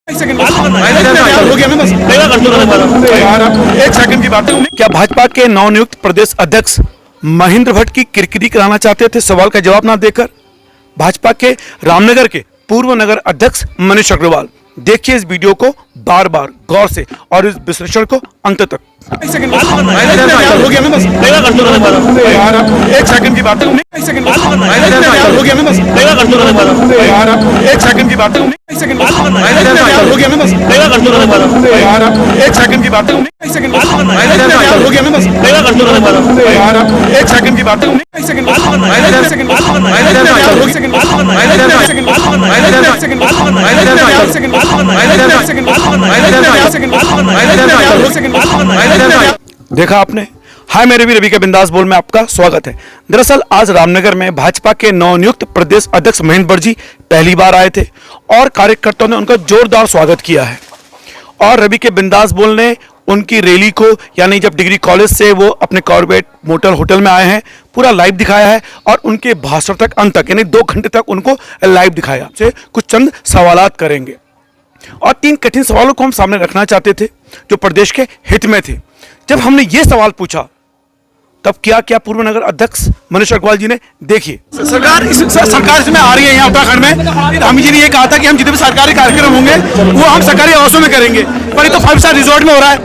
एक सेकंड की बात है। क्या भाजपा के नवनियुक्त प्रदेश अध्यक्ष महेंद्र भट्ट की किरकिरी कराना चाहते थे सवाल का जवाब ना देकर? भाजपा के रामनगर के पूर्व नगर अध्यक्ष मनीष अग्रवाल, देखिए इस वीडियो को बार बार गौर से और इस विश्लेषण को अंत तक। एक सेकंड की बात है। एक सेकंड की बात है। एक सेकंड की बात है। देखा आपने। हाय मेरे भी रवि के बिंदास बोल में आपका स्वागत है। दरअसल आज रामनगर में भाजपा के नवनियुक्त प्रदेश अध्यक्ष महेंद्र भट्ट जी पहली बार आए थे और कार्यकर्ताओं ने उनका जोरदार स्वागत किया है। और रवि के बिंदास बोल ने उनकी रैली को, यानी जब डिग्री कॉलेज से वो अपने कॉर्बेट मोटर होटल में आए हैं, पूरा लाइव दिखाया है और उनके भाषण तक अंत तक यानी 2 घंटे तक उनको लाइव दिखाया। से कुछ चंद सवालात करेंगे और 3 कठिन सवालों को हम सामने रखना चाहते थे जो प्रदेश के हित में थे। जब हमने ये सवाल पूछा तब क्या पूर्व नगर अध्यक्ष मनीष अग्रवाल जी ने, देखिए सरकार इसमें आ रही है यहाँ उत्तराखंड में। हम जी ने ये कहा था कि हम जितने भी सरकारी कार्यक्रम होंगे वो हम सरकारी आवासों में करेंगे, पर ये तो 5 स्टार रिजॉर्ट में हो रहा है।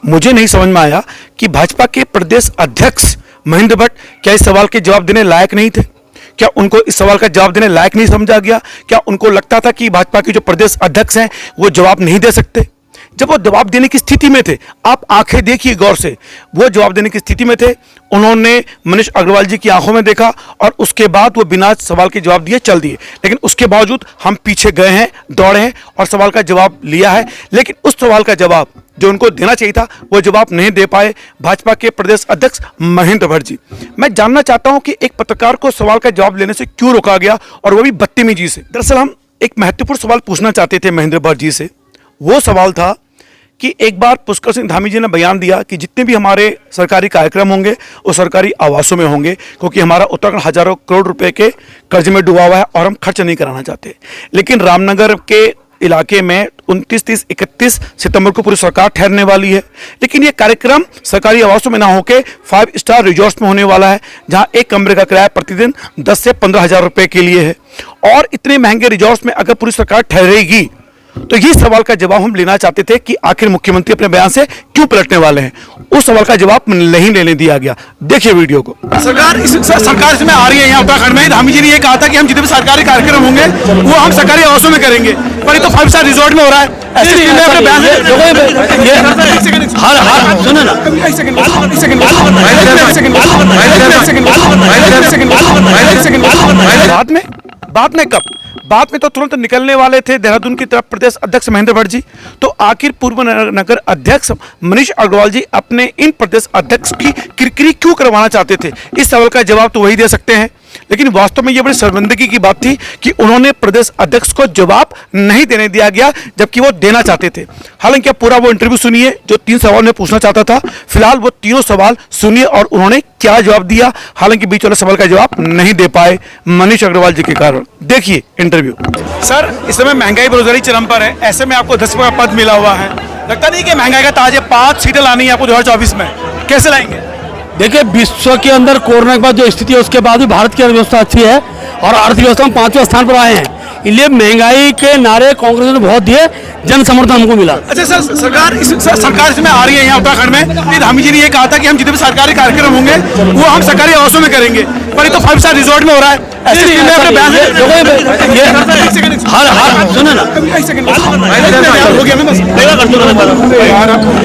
मुझे नहीं समझ में आया कि भाजपा के प्रदेश अध्यक्ष महेंद्र भट्ट क्या इस सवाल के जवाब देने लायक नहीं थे? क्या उनको इस सवाल का जवाब देने लायक नहीं समझा गया? क्या उनको लगता था कि भाजपा के जो प्रदेश अध्यक्ष हैं वो जवाब नहीं दे सकते? जब वो जवाब देने की स्थिति में थे, आप आंखें देखिए गौर से, वो जवाब देने की स्थिति में थे, उन्होंने मनीष अग्रवाल जी की आंखों में देखा और उसके बाद वो बिना सवाल के जवाब दिए चल दिए। लेकिन उसके बावजूद हम पीछे गए हैं, दौड़े हैं और सवाल का जवाब लिया है, लेकिन उस सवाल का जवाब जो उनको देना चाहिए था वो जवाब नहीं दे पाए भाजपा के प्रदेश अध्यक्ष महेंद्र भट्ट जी। मैं जानना चाहता हूं कि एक पत्रकार को सवाल का जवाब लेने से क्यों रोका गया और वो भी बदतमीजी से। दरअसल हम एक महत्वपूर्ण सवाल पूछना चाहते थे महेंद्र भट्ट जी से। वो सवाल था कि एक बार पुष्कर सिंह धामी जी ने बयान दिया कि जितने भी हमारे सरकारी कार्यक्रम होंगे वो सरकारी आवासों में होंगे, क्योंकि हमारा उत्तराखंड हजारों करोड़ रुपए के कर्ज में डूबा हुआ है और हम खर्च नहीं कराना चाहते। लेकिन रामनगर के इलाके में 29, 30, 31 सितंबर को पूरी सरकार ठहरने वाली है, लेकिन ये कार्यक्रम सरकारी आवासों में ना होकर 5 स्टार रिजॉर्ट्स में होने वाला है, जहां एक कमरे का किराया प्रतिदिन 10 से 15 हजार रुपए के लिए है। और इतने महंगे रिजॉर्ट्स में अगर पूरी सरकार ठहरेगी तो ये सवाल का जवाब हम लेना चाहते थे कि आखिर मुख्यमंत्री अपने बयान से क्यों पलटने वाले हैं। उस सवाल का जवाब नहीं लेने दिया गया। देखिए वीडियो को। सरकार इसमें आ रही है यहाँ उत्तराखंड में। धामी जी ने ये कहा था कि हम जितने भी सरकारी कार्यक्रम होंगे वो हम सरकारी आवासों में करेंगे, पर ये तो 5 स्टार रिजॉर्ट में हो रहा है। बाद में कब? बाद में तो तुरंत निकलने वाले थे देहरादून की तरफ प्रदेश अध्यक्ष महेंद्र भट्ट जी। तो आखिर पूर्व नगर अध्यक्ष मनीष अग्रवाल जी अपने इन प्रदेश अध्यक्ष की किरकिरी क्यों करवाना चाहते थे? इस सवाल का जवाब तो वही दे सकते हैं। लेकिन वास्तव में यह बड़ी शर्मिंदगी की बात थी कि उन्होंने प्रदेश अध्यक्ष को जवाब नहीं देने दिया गया, जबकि वो देना चाहते थे। हालांकि आप पूरा वो इंटरव्यू सुनिए जो 3 सवाल मैं पूछना चाहता था। फिलहाल वो तीनों सवाल सुनिए और उन्होंने क्या जवाब दिया। हालांकि बीच वाले सवाल का जवाब नहीं दे पाए मनीष अग्रवाल जी के कारण। देखिए इंटरव्यू। सर, इस समय महंगाई बेरोजगारी चरम पर है, ऐसे में आपको 10 का पद मिला हुआ है, लगता नहीं कि महंगाई का ताज है? 5 सीटें लानी है आपको 2024 में, कैसे लाएंगे? देखिए, विश्व के अंदर कोरोना के बाद जो स्थिति है उसके बाद भी भारत की अर्थव्यवस्था अच्छी है और अर्थव्यवस्था में 5वें स्थान पर आए हैं। इसलिए महंगाई के नारे कांग्रेस ने बहुत दिए, जन समर्थन हमको मिला। अच्छा सर, सरकार इसमें आ रही है यहाँ उत्तराखंड में। धामी जी ने ये कहा था कि हम जितने भी सरकारी कार्यक्रम होंगे वो हम सरकारी आवासों में करेंगे, पर ये तो 5 स्टार रिजॉर्ट में हो रहा है।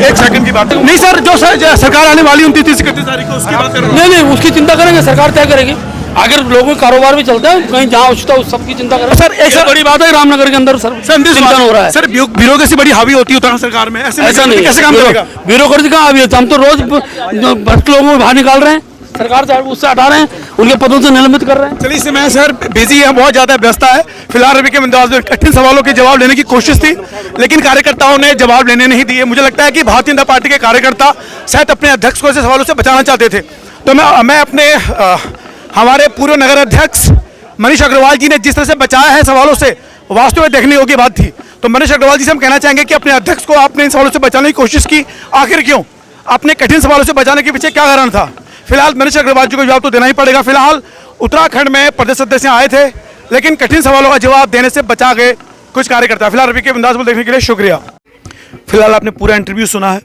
एक सेकंड की बात नहीं सर, जो सरकार आने वाली 29 तारीख को उसकी बात कर रहा हूं। नहीं, उसकी चिंता करेंगे, सरकार तय करेगी। अगर लोगों का कारोबार भी चलता है, कहीं जहाँ उचित है उस सबकी चिंता करें। सर, एक बड़ी बात है रामनगर के अंदर सर चिंतन हो रहा है। सर, ब्यूरोक्रेसी बड़ी हावी होती है उत्तराखंड सरकार में, ऐसा नहीं, कैसे काम करेगा? ब्यूरोक्रेसी कहाँ हावी है? हम तो रोज भ्रष्ट लोगों को बाहर निकाल रहे हैं, सरकार से उससे हटा रहे हैं, उनके पदों से निलंबित कर रहे हैं। चलिए, इस समय सर बिजी है, बहुत ज्यादा व्यस्त है। फिलहाल रवि के बिंदास में कठिन सवालों के जवाब लेने की कोशिश थी, लेकिन कार्यकर्ताओं ने जवाब लेने नहीं दिए। मुझे लगता है कि भारतीय जनता पार्टी के कार्यकर्ता शायद अपने अध्यक्ष को ऐसे सवालों से बचाना चाहते थे। तो मैं अपने हमारे पूर्व नगर अध्यक्ष मनीष अग्रवाल जी ने जिस तरह से बचाया है सवालों से, वास्तव में देखने योग्य बात थी। तो मनीष अग्रवाल जी से हम कहना चाहेंगे कि अपने अध्यक्ष को आपने इन सवालों से बचाने की कोशिश की, आखिर क्यों? अपने कठिन सवालों से बचाने के पीछे क्या कारण था? फिलहाल मनीष अग्रवाल जी को जवाब तो देना ही पड़ेगा। फिलहाल उत्तराखंड में प्रदेश अध्यक्ष आए थे, लेकिन कठिन सवालों का जवाब देने से बचा गए कुछ कार्यकर्ता। फिलहाल रवि के बिंदास बोल देखने के लिए शुक्रिया। फिलहाल आपने पूरा इंटरव्यू सुना है।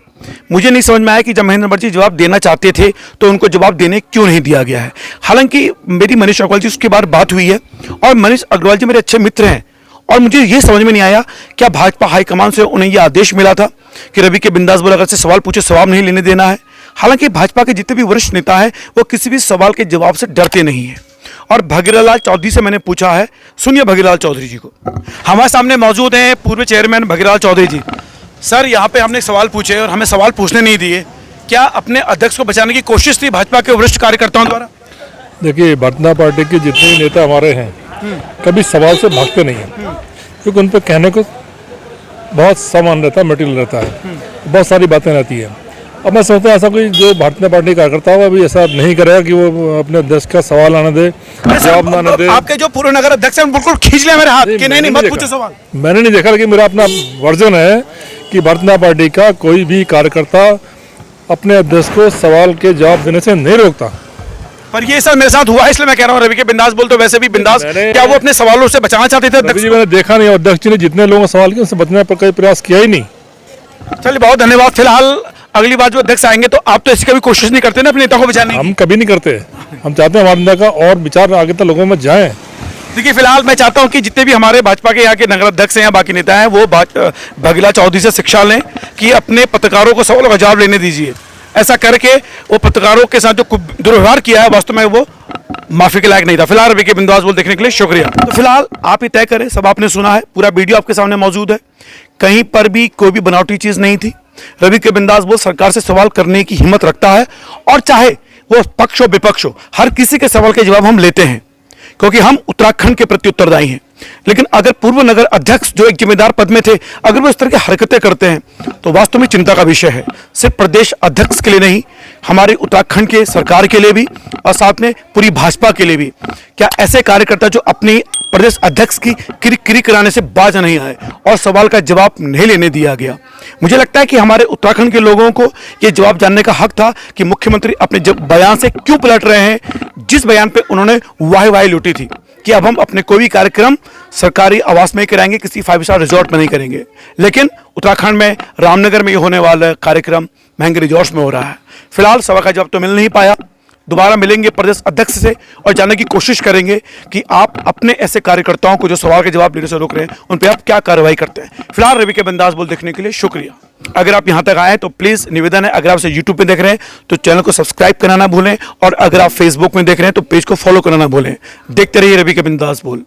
मुझे नहीं समझ में आया कि जब महेंद्र भट्ट जी जवाब देना चाहते थे तो उनको जवाब देने क्यों नहीं दिया गया है। हालांकि मेरी मनीष अग्रवाल जी उसके बाद बात हुई है और मनीष अग्रवाल जी मेरे अच्छे मित्र हैं और मुझे ये समझ में नहीं आया क्या भाजपा हाईकमान से उन्हें यह आदेश मिला था कि रवि के बिंदास बोल अगर से सवाल पूछे जवाब नहीं लेने देना है। हालांकि भाजपा के जितने भी वरिष्ठ नेता हैं वो किसी भी सवाल के जवाब से डरते नहीं हैं। और भगीरथ चौधरी से मैंने पूछा है, सुनिए भगीरथ चौधरी जी को। हमारे सामने मौजूद हैं पूर्व चेयरमैन भगीरथ चौधरी जी। सर, यहाँ पे हमने सवाल पूछे और हमें सवाल पूछने नहीं दिए, क्या अपने अध्यक्ष को बचाने की कोशिश थी भाजपा के वरिष्ठ कार्यकर्ताओं द्वारा? देखिए, भारतीय पार्टी के जितने भी नेता हमारे हैं कभी सवाल से भागते नहीं हैं, क्योंकि उन पर कहने को बहुत सामान रहता है, मटेरियल रहता है, बहुत सारी बातें रहती है। अब मैं सोचता हूँ ऐसा कोई जो भारतीय पार्टी कार्यकर्ता हो अभी ऐसा नहीं करेगा कि वो अपने अध्यक्ष का सवाल आने दे, जवाब ना आने दे। आपके जो पूर्व नगर अध्यक्ष हैं बिल्कुल खींच ले मेरे हाथ कि नहीं मत पूछो सवाल। मैंने नहीं देखा, लेकिन मेरा अपना वर्जन है कि भारतीय पार्टी का कोई भी कार्यकर्ता अपने अध्यक्ष को सवाल के जवाब देने से नहीं रोकता। पर ये सर मेरे साथ हुआ है, इसलिए मैं कह रहा हूँ रवि के बिंदास बोल तो वैसे भी बिंदास, क्या वो अपने सवालों से बचाना चाहते थे अध्यक्ष? मैंने देखा नहीं, अध्यक्ष जी ने जितने लोगों का सवाल किया उनसे बचने पर कोई प्रयास किया ही नहीं। चलिए, बहुत धन्यवाद। फिलहाल अगली बार जो अध्यक्ष आएंगे तो आप तो ऐसी कभी कोशिश नहीं करते ना अपने नेता को बचाने की? हम कभी नहीं करते। हम चाहते हैं हमारे नेता का और विचार आगे तक लोगों में जाए। देखिए, फिलहाल मैं चाहता हूं कि जितने भी हमारे भाजपा के यहाँ के नगर अध्यक्ष हैं या बाकी नेता हैं वो भगीरथ चौधरी से शिक्षा लें कि अपने पत्रकारों को सवालों का जवाब लेने दीजिए। ऐसा करके वो पत्रकारों के साथ जो दुर्व्यवहार किया है वास्तव में वो माफी के लायक नहीं था। फिलहाल रवि के बिंदास बोल देखने के लिए शुक्रिया। तो फिलहाल आप ही तय करें, सब आपने सुना है, पूरा वीडियो आपके सामने मौजूद है, कहीं पर भी कोई भी बनावटी चीज नहीं थी। रवि के बिंदास बोल सरकार से सवाल करने की हिम्मत रखता है और चाहे वो पक्ष हो विपक्ष हो, हर किसी के सवाल के जवाब हम लेते हैं क्योंकि हम उत्तराखंड के प्रति उत्तरदायी हैं। लेकिन अगर पूर्व नगर अध्यक्ष जो एक जिम्मेदार पद में थे अगर वो इस तरह की हरकतें करते हैं तो वास्तव में चिंता का विषय है, सिर्फ प्रदेश अध्यक्ष के लिए नहीं, हमारे उत्तराखंड के सरकार के लिए भी और साथ में पूरी भाजपा के लिए भी। क्या ऐसे कार्यकर्ता जो अपनी प्रदेश अध्यक्ष की किरी कराने से बाज नहीं आए और सवाल का जवाब नहीं लेने दिया गया? मुझे लगता है कि हमारे उत्तराखंड के लोगों को यह जवाब जानने का हक था कि मुख्यमंत्री अपने बयान से क्यों पलट रहे हैं, जिस बयान पे उन्होंने वाही लूटी थी कि अब हम अपने कोई भी कार्यक्रम सरकारी आवास में कराएंगे, किसी 5 स्टार रिजॉर्ट में नहीं करेंगे। लेकिन उत्तराखंड में रामनगर में ये होने वाला कार्यक्रम महंगे रिजॉर्ट्स में हो रहा है। फिलहाल सवाल का जवाब तो मिल नहीं पाया। दोबारा मिलेंगे प्रदेश अध्यक्ष से और जानने की कोशिश करेंगे कि आप अपने ऐसे कार्यकर्ताओं को जो सवाल के जवाब देने से रोक रहे हैं उन पर आप क्या कार्रवाई करते हैं। फिलहाल रवि के बिंदास बोल देखने के लिए शुक्रिया। अगर आप यहां तक आए तो प्लीज निवेदन है, अगर आप इसे YouTube पे देख रहे हैं तो चैनल को सब्सक्राइब करना ना भूलें और अगर आप फेसबुक में देख रहे हैं तो पेज को फॉलो करना ना भूलें। देखते रहिए रवि के बिंदास बोल।